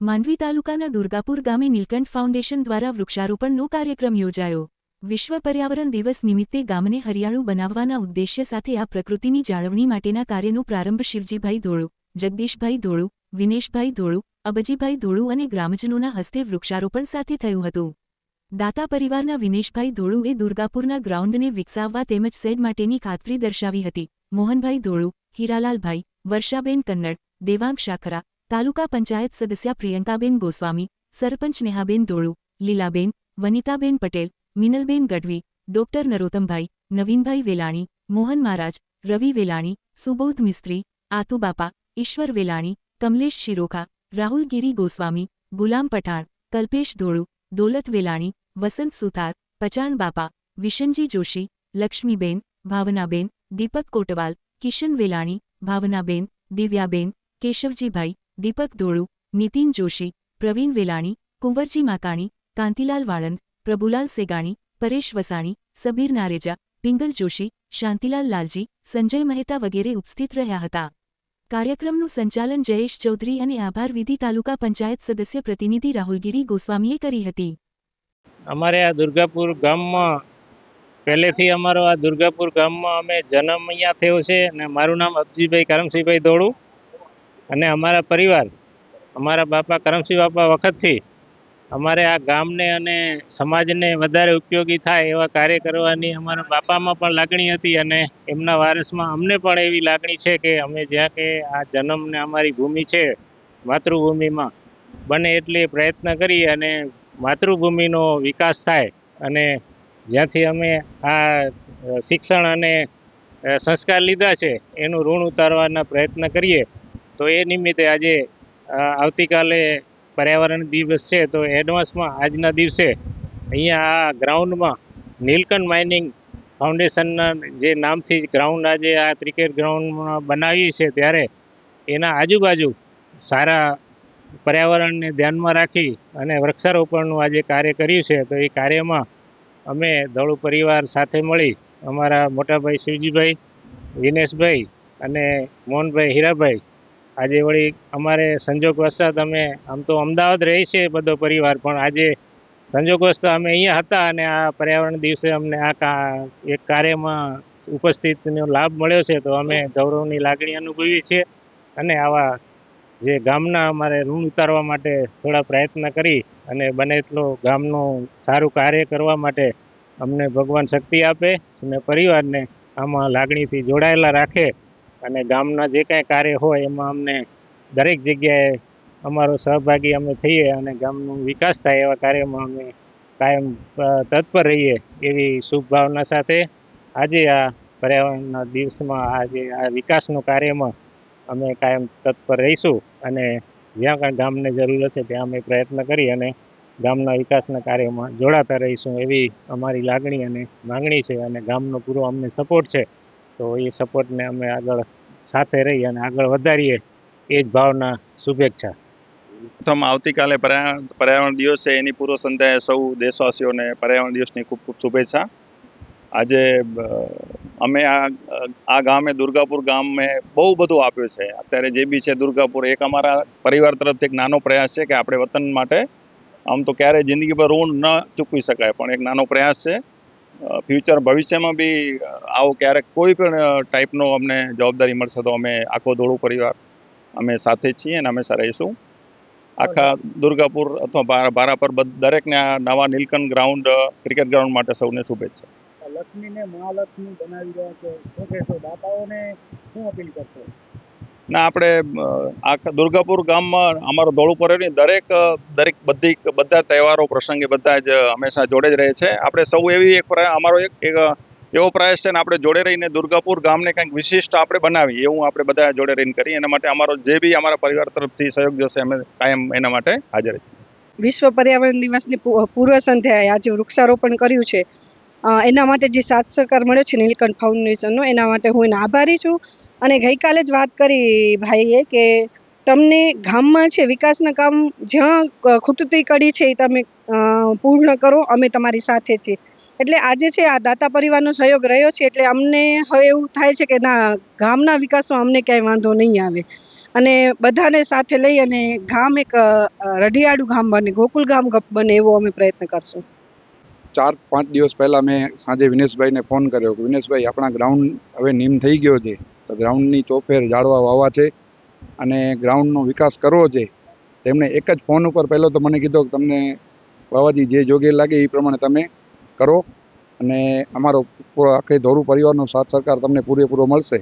માંડવી તાલુકાના દુર્ગાપુર ગામે નીલકંઠ ફાઉન્ડેશન દ્વારા વૃક્ષારોપણનો કાર્યક્રમ યોજાયો। વિશ્વ પર્યાવરણ દિવસ નિમિત્તે ગામને હરિયાળું બનાવવાના ઉદ્દેશ્ય સાથે આ પ્રકૃતિની જાળવણી માટેના કાર્યનો પ્રારંભ શિવજીભાઈ ધોળુ, જગદીશભાઈ ધોળુ, વિનેશભાઈ ધોળુ, અબજીભાઈ ધોળુ અને ગ્રામજનોના હસ્તે વૃક્ષારોપણ સાથે થયું હતું। દાતા પરિવારના વિનેશભાઈ ધોળુએ દુર્ગાપુરના ગ્રાઉન્ડને વિકસાવવા તેમજ શેડ માટેની ખાતરી દર્શાવી હતી। મોહનભાઈ ધોળુ, હીરાલાલભાઈ, વર્ષાબેન કન્નડ, દેવાંગ શાખરા, તાલુકા પંચાયત સદસ્ય પ્રિયંકાબેન ગોસ્વામી, સરપંચ નેહાબેન ધોળુ, લીલાબેન, વનિતાબેન પટેલ, મિનલબેન ગઢવી, ડોક્ટર નરોત્તમભાઈ, નવીનભાઈ વેલાણી, મોહન મહારાજ, રવિ વેલાણી, સુબોધ મિસ્ત્રી, આતુબાપા, ઈશ્વર વેલાણી, કમલેશ શિરોખા, રાહુલ ગિરી ગોસ્વામી, ગુલામ પઠાણ, કલ્પેશ ધોળુ, દોલત વેલાણી, વસંત સુથાર, પચાણ બાપા, વિશનજી જોશી, લક્ષ્મીબેન, ભાવનાબેન, દીપક કોટવાલ, કિશન વેલાણી, ભાવનાબેન, દિવ્યાબેન, કેશવજીભાઈ, દીપક ધોળુ, નીતિન જોશી, પ્રવીણ વેલાણી, કુંવરજી માકાણી, કાંતિલાલ વાળંદ, પ્રભુલાલ સેગાણી, પરેશ વસાણી, સબીર નારેજા, પિંગલ જોશી, શાંતિલાલ લાલજી, સંજય મહેતા વગેરે ઉપસ્થિત રહ્યા હતા। કાર્યક્રમનું સંચાલન જયેશ ચૌધરી અને આભાર વિધિ તાલુકા પંચાયત સદસ્ય પ્રતિનિધિ રાહુલગીરી ગોસ્વામીએ કરી હતી। અમારે આ દુર્ગાપુર ગામમાં પહેલેથી અમારો આ દુર્ગાપુર ગામમાં અમે જન્મ અહીંયા થયો છે અને મારું નામ અબજીભાઈ કરમસિંહભાઈ ધોળુ અને અમારા પરિવાર અમારા બાપા કરમસિંહ બાપા વખતથી અમારે આ ગામને અને સમાજને વધારે ઉપયોગી થાય એવા કાર્ય કરવાની અમારા બાપામાં પણ લાગણી હતી અને એમના વારસમાં અમને પણ એવી લાગણી છે કે અમે જ્યાં કે આ જન્મને અમારી ભૂમિ છે માતૃભૂમિમાં બને એટલે પ્રયત્ન કરી અને માતૃભૂમિનો વિકાસ થાય અને જ્યાંથી અમે આ શિક્ષણ અને સંસ્કાર લીધા છે એનું ઋણ ઉતારવાના પ્રયત્ન કરીએ। તો એ નિમિત્તે આજે આવતીકાલે પર્યાવરણ દિવસ છે તો એડવાન્સમાં આજના દિવસે અહીંયા આ ગ્રાઉન્ડમાં નીલકંઠ માઇનિંગ ફાઉન્ડેશનના જે નામથી ગ્રાઉન્ડ આજે આ ક્રિકેટ ગ્રાઉન્ડમાં બનાવીએ છે ત્યારે એના આજુબાજુ સારા પર્યાવરણને ધ્યાનમાં રાખી અને વૃક્ષારોપણનું આજે કાર્ય કર્યું છે। તો એ કાર્યમાં અમે ધોળુ પરિવાર સાથે મળી અમારા મોટાભાઈ શિવજીભાઈ, વિનેશભાઈ અને મોહનભાઈ હીરાભાઈ આજે વળી અમારે સંજોગવશાત અમે આમ તો અમદાવાદ રહી છે બધો પરિવાર પણ આજે સંજોગવશ અમે અહીંયા હતા અને આ પર્યાવરણ દિવસે અમને આ એક કાર્યમાં ઉપસ્થિતનો લાભ મળ્યો છે તો અમે ગૌરવની લાગણી અનુભવીએ છીએ અને આવા જે ગામના અમારે ઋણ ઉતારવા માટે થોડા પ્રયત્ન કરી અને બને એટલો ગામનું સારું કાર્ય કરવા માટે અમને ભગવાન શક્તિ આપે અને પરિવારને આમાં લાગણીથી જોડાયેલા રાખે અને ગામના જે કાંઈ કાર્ય હોય એમાં અમને દરેક જગ્યાએ અમારો સહભાગી અમે થઈએ અને ગામનો વિકાસ થાય એવા કાર્યમાં અમે કાયમ તત્પર રહીએ એવી શુભ ભાવના સાથે આજે આ પર્યાવરણના દિવસમાં આજે આ વિકાસનું કાર્યમાં અમે કાયમ તત્પર રહીશું અને જ્યાં કાંઈ ગામને જરૂર હશે ત્યાં અમે પ્રયત્ન કરી અને ગામના વિકાસના કાર્યમાં જોડાતા રહીશું એવી અમારી લાગણી અને માંગણી છે અને ગામનો પૂરો અમને સપોર્ટ છે। તો એ સપોર્ટને અમે આગળ સાથે રહી અને આગળ વધારીએ એ જ ભાવના શુભેચ્છા। પ્રથમ આવતીકાલે પર્યાવરણ દિવસ છે એની પૂર્વ સંધ્યાએ સૌ દેશવાસીઓને પર્યાવરણ દિવસની ખૂબ ખૂબ શુભેચ્છા। આજે અમે આ ગામે દુર્ગાપુર ગામે બહુ બધું આપ્યું છે। અત્યારે જે બી છે દુર્ગાપુર એક અમારા પરિવાર તરફથી એક નાનો પ્રયાસ છે કે આપણે વતન માટે આમ તો ક્યારેય જિંદગીભર ઋણ ન ચૂકવી શકાય પણ એક નાનો પ્રયાસ છે। ફ્યુચર ભવિષ્યમાં બી આવો ક્યારેક કોઈ પણ ટાઈપનો અમને જવાબદારી મળશે તો અમે આખો ધોળુ પરિવાર અમે સાથે છીએ અને હંમેશા રહીશું। આખા દુર્ગાપુર અથવા ભારાપર દરેકને આ નવા નીલકંઠ ગ્રાઉન્ડ ક્રિકેટ ગ્રાઉન્ડ માટે સૌને શુભેચ્છા। લક્ષ્મીને મહાલક્ષ્મી બનાવી રહ્યા છે શું કહેશો, દાતાઓને શું અપીલ કરશો? ના આપણે આખા દુર્ગાપુર ગામમાં અમારો ધોળુ પરિવારની બધા તહેવારો પ્રસંગે બધા જ હંમેશા જોડે જ રહે છે। આપણે સૌ એવી અમારો એક એવો પ્રયાસ છે ને આપણે જોડે રહીને દુર્ગાપુર ગામને કંઈક વિશિષ્ટ આપણે બનાવી એવું આપણે બધા જોડે રહીને કરીએ। એના માટે અમારો જે બી અમારા પરિવાર તરફથી સહયોગ જશે અમે કાયમ એના માટે હાજર છીએ। વિશ્વ પર્યાવરણ દિવસની પૂર્વ સંધ્યાએ આજે વૃક્ષારોપણ કર્યું છે એના માટે જે સાથ સહકાર મળ્યો છે નીલકંઠ ફાઉન્ડેશનનો એના માટે હું એને આભારી છું। અને ગઈકાલે જ વાત કરી ભાઈએ કે તમને ગામમાં છે વિકાસના કામ જ્યાં ખૂટતી કડી છે એ તમે પૂર્ણ કરો, અમે તમારી સાથે છીએ। એટલે આજે છે આ દાતા પરિવારનો સહયોગ રહ્યો છે એટલે અમને હવે એવું થાય છે કે ના ગામના વિકાસમાં અમને ક્યાંય વાંધો નહીં આવે। અને બધાને સાથે લઈ અને ગામ એક રઢિયાળું ગામ બને, ગોકુલ ગામ બને એવો અમે પ્રયત્ન કરશું. 4-5 દિવસ પહેલાં મેં સાંજે વિનેશભાઈને ફોન કર્યો કે વિનેશભાઈ આપણા ગ્રાઉન્ડ હવે નીમ થઈ ગયો છે, તો ગ્રાઉન્ડની ચોફેર ઝાડવા વાવવા છે અને ગ્રાઉન્ડનો વિકાસ કરવો છે. તેમણે એક જ ફોન ઉપર પહેલો તો મને કીધો કે તમને બાવાજી જે યોગ્ય લાગે એ પ્રમાણે તમે કરો અને અમારો આખે ધોરું પરિવારનો સાથ સહકાર તમને પૂરેપૂરો મળશે.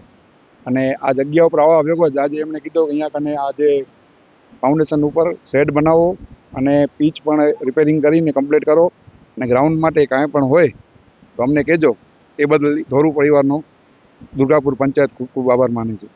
અને આ જગ્યા ઉપર આવવા ભેગો જ આજે એમણે કીધું કે અહીંયા કને આ જે ફાઉન્ડેશન ઉપર શેડ બનાવો અને પીચ પણ રિપેરિંગ કરીને કમ્પ્લીટ કરો અને ગ્રાઉન્ડ માટે કાંઈ પણ હોય તો અમને કહેજો. એ બદલ ધોરું પરિવારનો દુર્ગાપુર પંચાયત ખૂબ ખૂબ આભાર માને છે.